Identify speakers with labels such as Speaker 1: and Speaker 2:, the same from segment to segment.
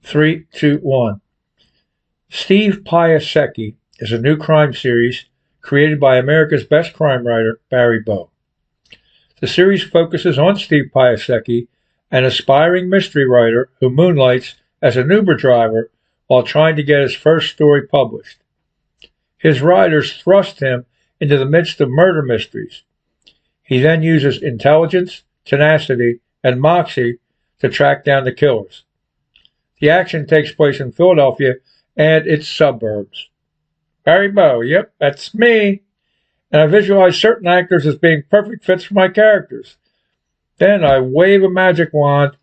Speaker 1: Three, two, one. Steve Piasecki is a new crime series created by America's best crime writer, Barry Bowe. The series focuses on Steve Piasecki, an aspiring mystery writer who moonlights as an Uber driver while trying to get his first story published. His writers thrust him into the midst of murder mysteries. He then uses intelligence, tenacity, and moxie to track down the killers. The action takes place in Philadelphia and its suburbs. Barry Bowe, yep, that's me. And I visualize certain actors as being perfect fits for my characters. Then I wave a magic wand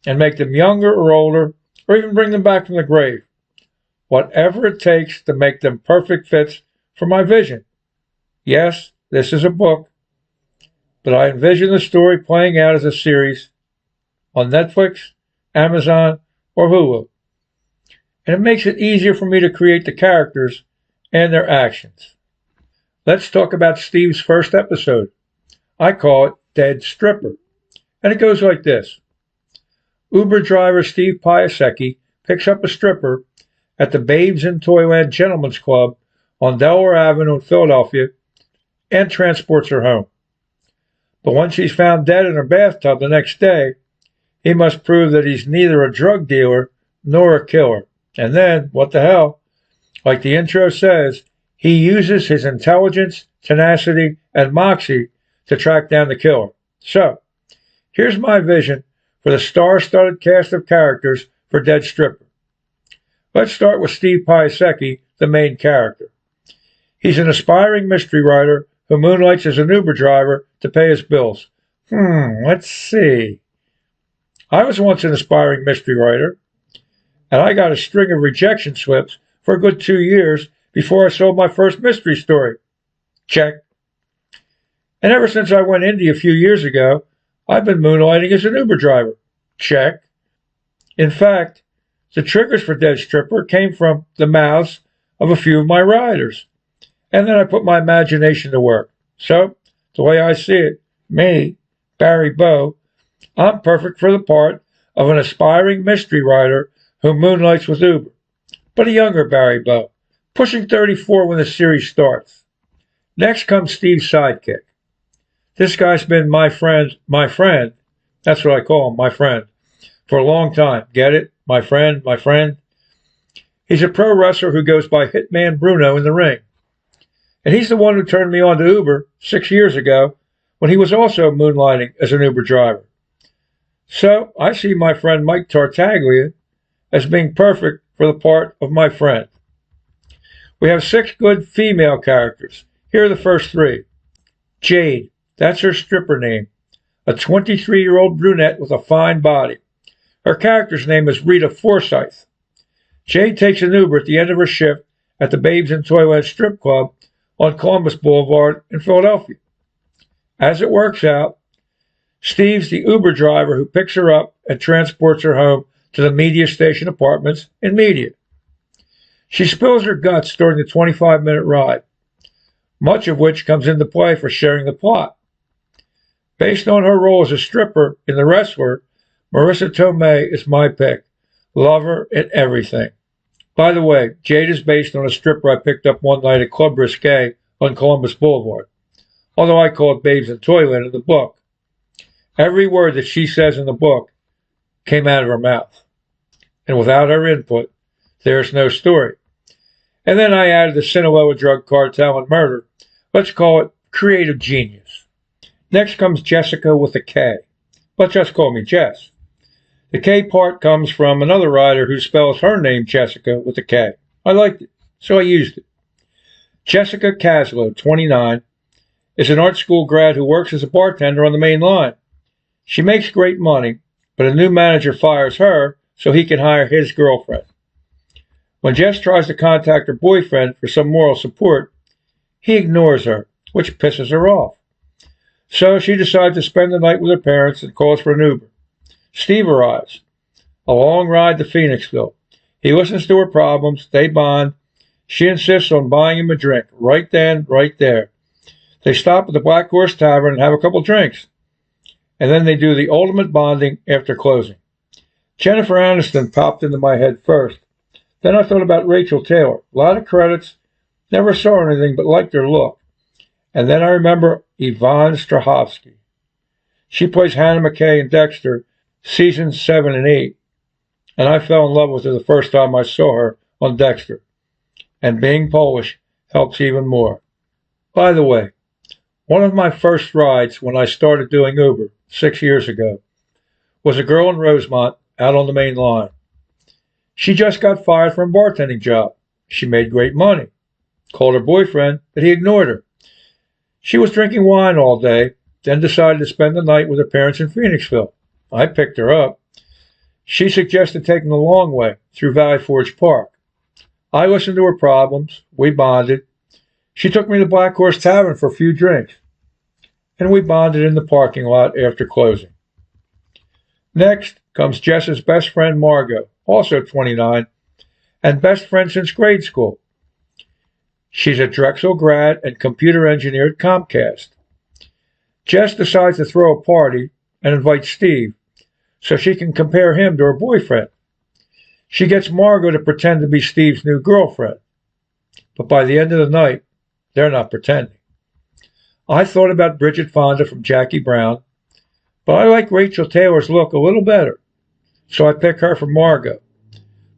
Speaker 1: and make them younger or older, or even bring them back from the grave. Whatever it takes to make them perfect fits for my vision. Yes, this is a book, but I envision the story playing out as a series on Netflix, Amazon, or Hulu. And it makes it easier for me to create the characters and their actions. Let's talk about Steve's first episode. I call it Dead Stripper. And it goes like this. Uber driver Steve Piasecki picks up a stripper at the Babes in Toyland Gentlemen's Club on Delaware Avenue in Philadelphia and transports her home. But when she's found dead in her bathtub the next day, he must prove that he's neither a drug dealer nor a killer. And then, what the hell? Like the intro says, he uses his intelligence, tenacity, and moxie to track down the killer. So, here's my vision for the star-studded cast of characters for Dead Stripper. Let's start with Steve Piasecki, the main character. He's an aspiring mystery writer who moonlights as an Uber driver to pay his bills. Let's see. I was once an aspiring mystery writer, and I got a string of rejection slips for a good 2 years before I sold my first mystery story. Check. And ever since I went indie a few years ago, I've been moonlighting as an Uber driver. Check. In fact, the triggers for Dead Stripper came from the mouths of a few of my writers. And then I put my imagination to work. So, the way I see it, me, Barry Bowe, I'm perfect for the part of an aspiring mystery writer who moonlights with Uber. But a younger Barry Bowe, pushing 34 when the series starts. Next comes Steve's sidekick. This guy's been my friend, that's what I call him, my friend, for a long time. Get it? My friend. He's a pro wrestler who goes by Hitman Bruno in the ring. And he's the one who turned me on to Uber 6 years ago when he was also moonlighting as an Uber driver. So I see my friend Mike Tartaglia as being perfect for the part of my friend. We have 6 good female characters. Here are the first 3. Jade, that's her stripper name, a 23-year-old brunette with a fine body. Her character's name is Rita Forsyth. Jade takes an Uber at the end of her shift at the Babes in Toyland strip club on Columbus Boulevard in Philadelphia. As it works out, Steve's the Uber driver who picks her up and transports her home to the media station apartments in Media. She spills her guts during the 25-minute ride, much of which comes into play for sharing the plot. Based on her role as a stripper in The Wrestler, Marissa Tomei is my pick. Love her and everything. By the way, Jade is based on a stripper I picked up one night at Club Risque on Columbus Boulevard, although I call it Babes in Toyland in the book. Every word that she says in the book came out of her mouth. And without her input, there's no story. And then I added the Sinaloa drug cartel and murder. Let's call it creative genius. Next comes Jessica with a K. But just call me Jess. The K part comes from another writer who spells her name Jessica with a K. I liked it, so I used it. Jessica Caslow, 29, is an art school grad who works as a bartender on the main line. She makes great money, but a new manager fires her so he can hire his girlfriend. When Jess tries to contact her boyfriend for some moral support, he ignores her, which pisses her off. So she decides to spend the night with her parents and calls for an Uber. Steve arrives. A long ride to Phoenixville. He listens to her problems. They bond. She insists on buying him a drink. Right then, right there. They stop at the Black Horse Tavern and have a couple drinks. And then they do the ultimate bonding after closing. Jennifer Aniston popped into my head first. Then I thought about Rachel Taylor. A lot of credits. Never saw anything but liked her look. And then I remember Yvonne Strahovski. She plays Hannah McKay in Dexter, seasons 7 and 8. And I fell in love with her the first time I saw her on Dexter. And being Polish helps even more. By the way, one of my first rides when I started doing Uber 6 years ago was a girl in Rosemont out on the main line. She just got fired from a bartending job. She made great money. Called her boyfriend, but he ignored her. She was drinking wine all day, then decided to spend the night with her parents in Phoenixville. I picked her up. She suggested taking the long way through Valley Forge Park. I listened to her problems. We bonded. She took me to Black Horse Tavern for a few drinks, and we bonded in the parking lot after closing. Next comes Jess's best friend Margot, also 29, and best friend since grade school. She's a Drexel grad and computer engineer at Comcast. Jess decides to throw a party and invites Steve so she can compare him to her boyfriend. She gets Margot to pretend to be Steve's new girlfriend. But by the end of the night, they're not pretending. I thought about Bridget Fonda from Jackie Brown, but I like Rachel Taylor's look a little better, so I pick her for Margot.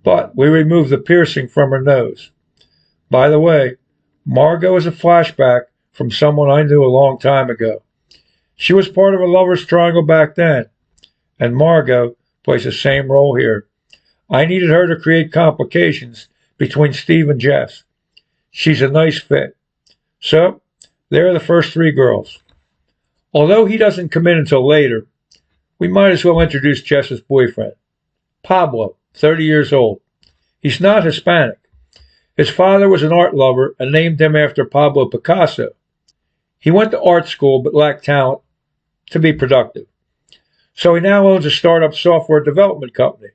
Speaker 1: But we remove the piercing from her nose. By the way, Margot is a flashback from someone I knew a long time ago. She was part of a lover's triangle back then, and Margot plays the same role here. I needed her to create complications between Steve and Jess. She's a nice fit. So, there are the first 3 girls. Although he doesn't come in until later, we might as well introduce Jess's boyfriend. Pablo, 30 years old. He's not Hispanic. His father was an art lover and named him after Pablo Picasso. He went to art school but lacked talent to be productive. So he now owns a startup software development company.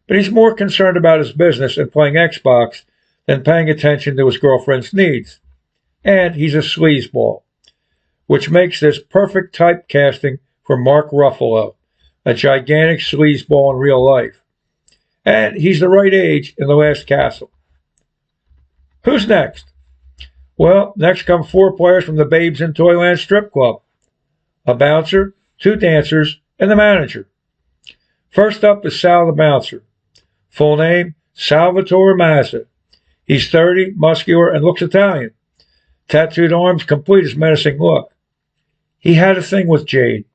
Speaker 1: But he's more concerned about his business and playing Xbox than paying attention to his girlfriend's needs. And he's a sleazeball, which makes this perfect typecasting for Mark Ruffalo, a gigantic sleazeball in real life. And he's the right age in The Last Castle. Who's next? Well, next come 4 players from the Babes in Toyland strip club. A bouncer, 2 dancers, and the manager. First up is Sal the bouncer. Full name, Salvatore Mazza. He's 30, muscular, and looks Italian. Tattooed arms complete his menacing look. He had a thing with Jade.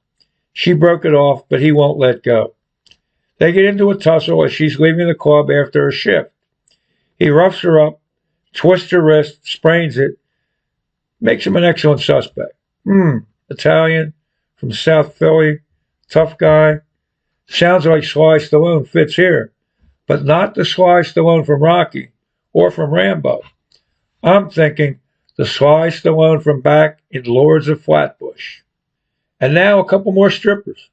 Speaker 1: She broke it off, but he won't let go. They get into a tussle as she's leaving the club after her shift. He roughs her up, twists her wrist, sprains it, makes him an excellent suspect. Italian, from South Philly, tough guy. Sounds like Sly Stallone fits here, but not the Sly Stallone from Rocky or from Rambo. I'm thinking the Sly Stallone from back in Lords of Flatbush. And now a couple more strippers.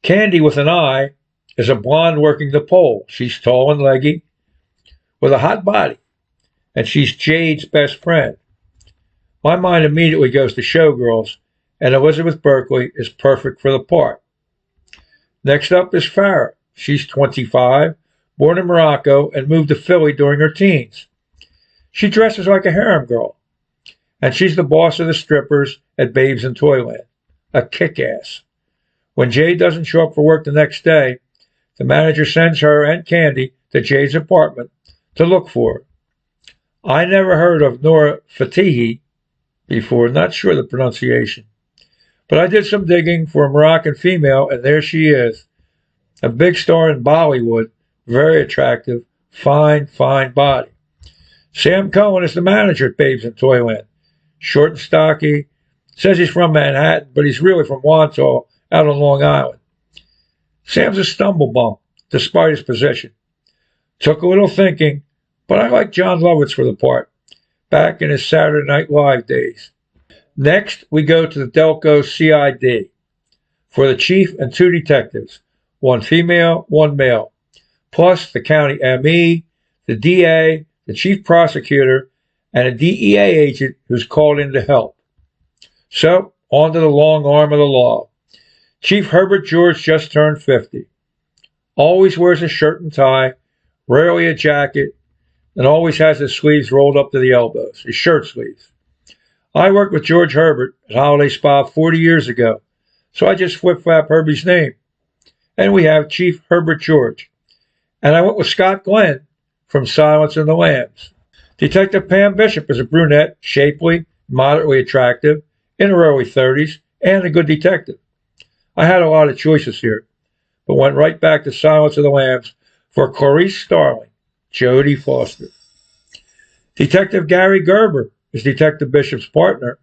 Speaker 1: Candy with an eye is a blonde working the pole. She's tall and leggy with a hot body, and she's Jade's best friend. My mind immediately goes to Showgirls, and Elizabeth Berkley is perfect for the part. Next up is Farrah. She's 25, born in Morocco, and moved to Philly during her teens. She dresses like a harem girl, and she's the boss of the strippers at Babes in Toyland. A kick-ass. When Jade doesn't show up for work the next day, the manager sends her and Candy to Jade's apartment to look for her. I never heard of Nora Fatihi before, not sure the pronunciation. But I did some digging for a Moroccan female, and there she is. A big star in Bollywood, very attractive, fine body. Sam Cohen is the manager at Babes in Toyland. Short and stocky, says he's from Manhattan, but he's really from Wantagh, out on Long Island. Sam's a stumble bump, despite his position. Took a little thinking, but I like John Lovitz for the part, back in his Saturday Night Live days. Next, we go to the Delco CID for the chief and 2 detectives, 1 female, 1 male, plus the county ME, the DA, the chief prosecutor, and a DEA agent who's called in to help. So, on to the long arm of the law. Chief Herbert George just turned 50. Always wears a shirt and tie, rarely a jacket, and always has his sleeves rolled up to the elbows, his shirt sleeves. I worked with George Herbert at Holiday Spa 40 years ago, so I just flip-flap Herbie's name. And we have Chief Herbert George. And I went with Scott Glenn from Silence of the Lambs. Detective Pam Bishop is a brunette, shapely, moderately attractive, in her early 30s, and a good detective. I had a lot of choices here, but went right back to Silence of the Lambs for Clarice Starling, Jodie Foster. Detective Gary Gerber is Detective Bishop's partner.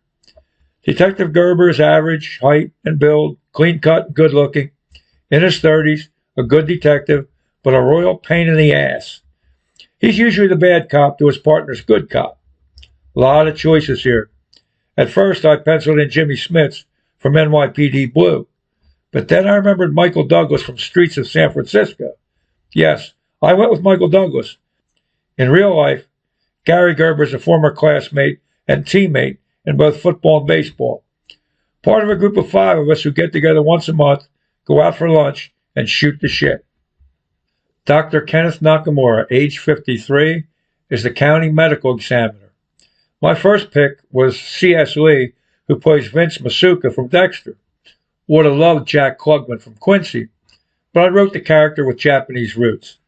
Speaker 1: Detective Gerber is average height and build, clean-cut and good-looking, in his 30s, a good detective, but a royal pain in the ass. He's usually the bad cop to his partner's good cop. A lot of choices here. At first, I penciled in Jimmy Smits from NYPD Blue, but then I remembered Michael Douglas from Streets of San Francisco. Yes, I went with Michael Douglas. In real life, Gary Gerber is a former classmate and teammate in both football and baseball. Part of a group of 5 of us who get together once a month, go out for lunch, and shoot the shit. Dr. Kenneth Nakamura, age 53, is the county medical examiner. My first pick was C.S. Lee, who plays Vince Masuka from Dexter. Would have loved Jack Klugman from Quincy, but I wrote the character with Japanese roots.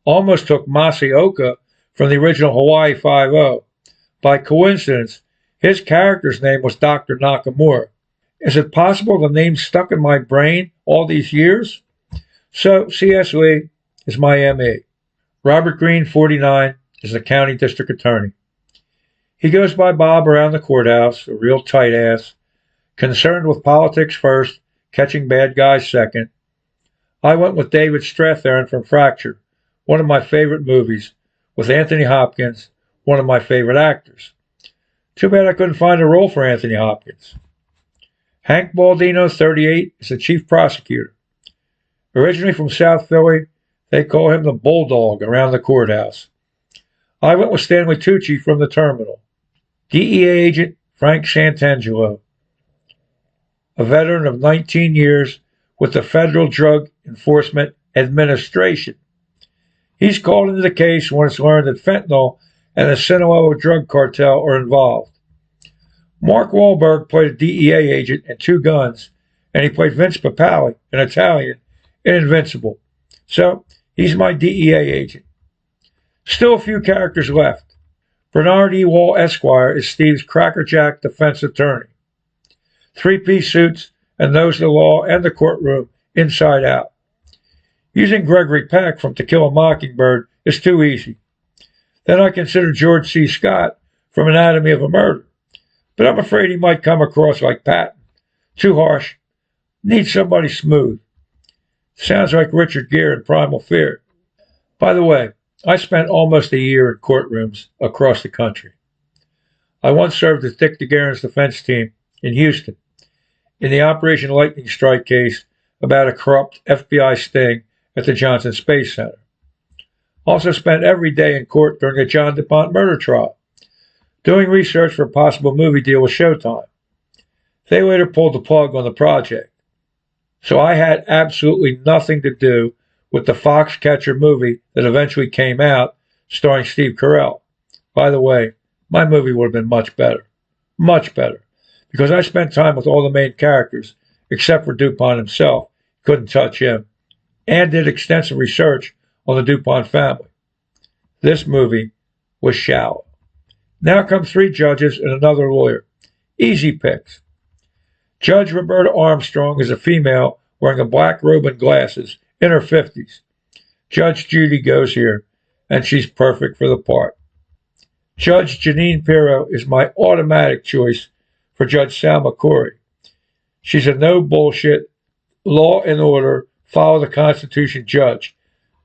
Speaker 1: Almost took Masaoka from the original Hawaii Five-0. By coincidence, his character's name was Dr. Nakamura. Is it possible the name stuck in my brain all these years? So C.S. Lee is my ME. Robert Green, 49, is the county district attorney. He goes by Bob around the courthouse, a real tight ass, concerned with politics first, catching bad guys second. I went with David Strathairn from Fracture, one of my favorite movies, with Anthony Hopkins, one of my favorite actors. Too bad I couldn't find a role for Anthony Hopkins. Hank Baldino, 38, is the chief prosecutor. Originally from South Philly, they call him the Bulldog around the courthouse. I went with Stanley Tucci from The Terminal. DEA agent Frank Santangelo, a veteran of 19 years with the Federal Drug Enforcement Administration. He's called into the case when it's learned that fentanyl and the Sinaloa drug cartel are involved. Mark Wahlberg played a DEA agent in Two Guns, and he played Vince Papale, an Italian, in Invincible. So, he's my DEA agent. Still a few characters left. Bernard E. Wall Esquire is Steve's crackerjack defense attorney. 3-piece suits and knows the law and the courtroom inside out. Using Gregory Peck from To Kill a Mockingbird is too easy. Then I consider George C. Scott from Anatomy of a Murder. But I'm afraid he might come across like Patton. Too harsh. Need somebody smooth. Sounds like Richard Gere in Primal Fear. By the way, I spent almost a year in courtrooms across the country. I once served with Dick DeGuerin's defense team in Houston in the Operation Lightning Strike case about a corrupt FBI sting at the Johnson Space Center. Also spent every day in court during the John DuPont murder trial, doing research for a possible movie deal with Showtime. They later pulled the plug on the project. So I had absolutely nothing to do with the Foxcatcher movie that eventually came out, starring Steve Carell. By the way, my movie would have been much better, because I spent time with all the main characters, except for DuPont himself, couldn't touch him, and did extensive research on the DuPont family. This movie was shallow. Now come 3 judges and another lawyer. Easy picks. Judge Roberta Armstrong is a female wearing a black robe and glasses, in her 50s. Judge Judy goes here, and she's perfect for the part. Judge Janine Pirro is my automatic choice for Judge Salma Corey. She's a no-bullshit, law and order, follow the Constitution judge.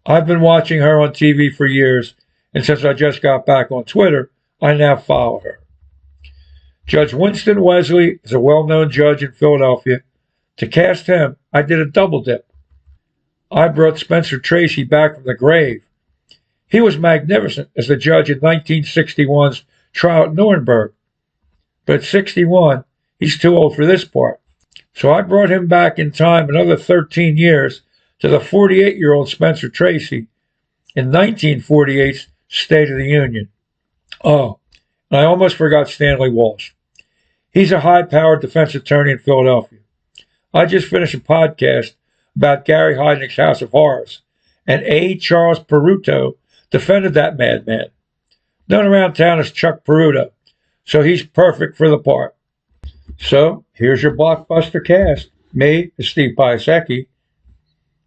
Speaker 1: I've been watching her on TV for years, and since I just got back on Twitter, I now follow her. Judge Winston Wesley is a well-known judge in Philadelphia. To cast him, I did a double dip. I brought Spencer Tracy back from the grave. He was magnificent as the judge in 1961's trial at Nuremberg. But at 61, he's too old for this part. So I brought him back in time another 13 years to the 48-year-old Spencer Tracy in 1948's State of the Union. Oh, and I almost forgot Stanley Walsh. He's a high-powered defense attorney in Philadelphia. I just finished a podcast about Gary Heidnick's House of Horrors, and A. Charles Peruto defended that madman. Known around town as Chuck Peruto, so he's perfect for the part. So, here's your blockbuster cast. Me as Steve Piasecki,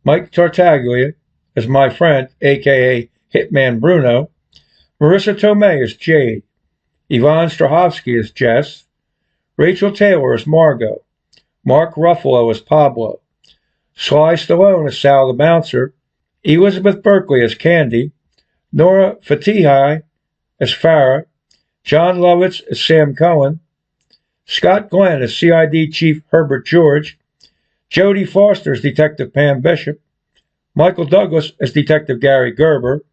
Speaker 1: Mike Tartaglia as my friend, a.k.a. Hitman Bruno, Marissa Tomei as Jade, Yvonne Strahovski as Jess, Rachel Taylor as Margot, Mark Ruffalo as Pablo, Sly Stallone as Sal the Bouncer, Elizabeth Berkley as Candy, Nora Fatihi as Farah, John Lovitz as Sam Cohen, Scott Glenn as CID Chief Herbert George, Jodie Foster as Detective Pam Bishop, Michael Douglas as Detective Gary Gerber,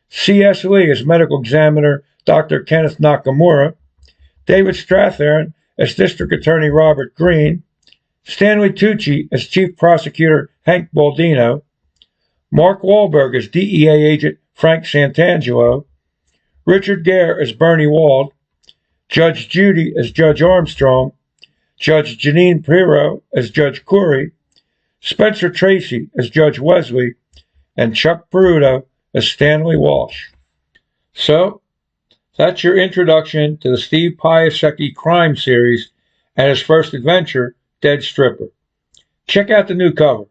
Speaker 1: C.S. Lee as Medical Examiner Dr. Kenneth Nakamura, David Strathairn as District Attorney Robert Green, Stanley Tucci as Chief Prosecutor Hank Baldino, Mark Wahlberg as DEA Agent Frank Santangelo, Richard Gere as Bernie Wald, Judge Judy as Judge Armstrong, Judge Janine Pirro as Judge Corey, Spencer Tracy as Judge Wesley, and Chuck Peruto as Stanley Walsh. So, that's your introduction to the Steve Piasecki crime series and his first adventure, Dead Stripper. Check out the new cover.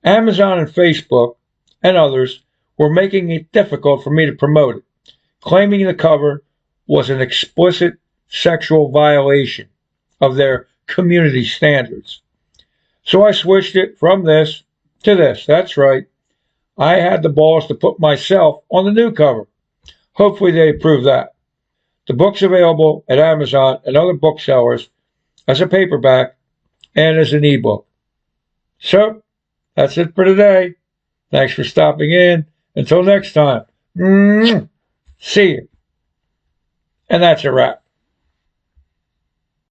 Speaker 1: Amazon and Facebook and others were making it difficult for me to promote it, claiming the cover was an explicit sexual violation of their community standards. So I switched it from this to this. That's right. I had the balls to put myself on the new cover. Hopefully they approve that. The book's available at Amazon and other booksellers as a paperback and as an ebook. So, that's it for today. Thanks for stopping in. Until next time. See you. And that's a wrap.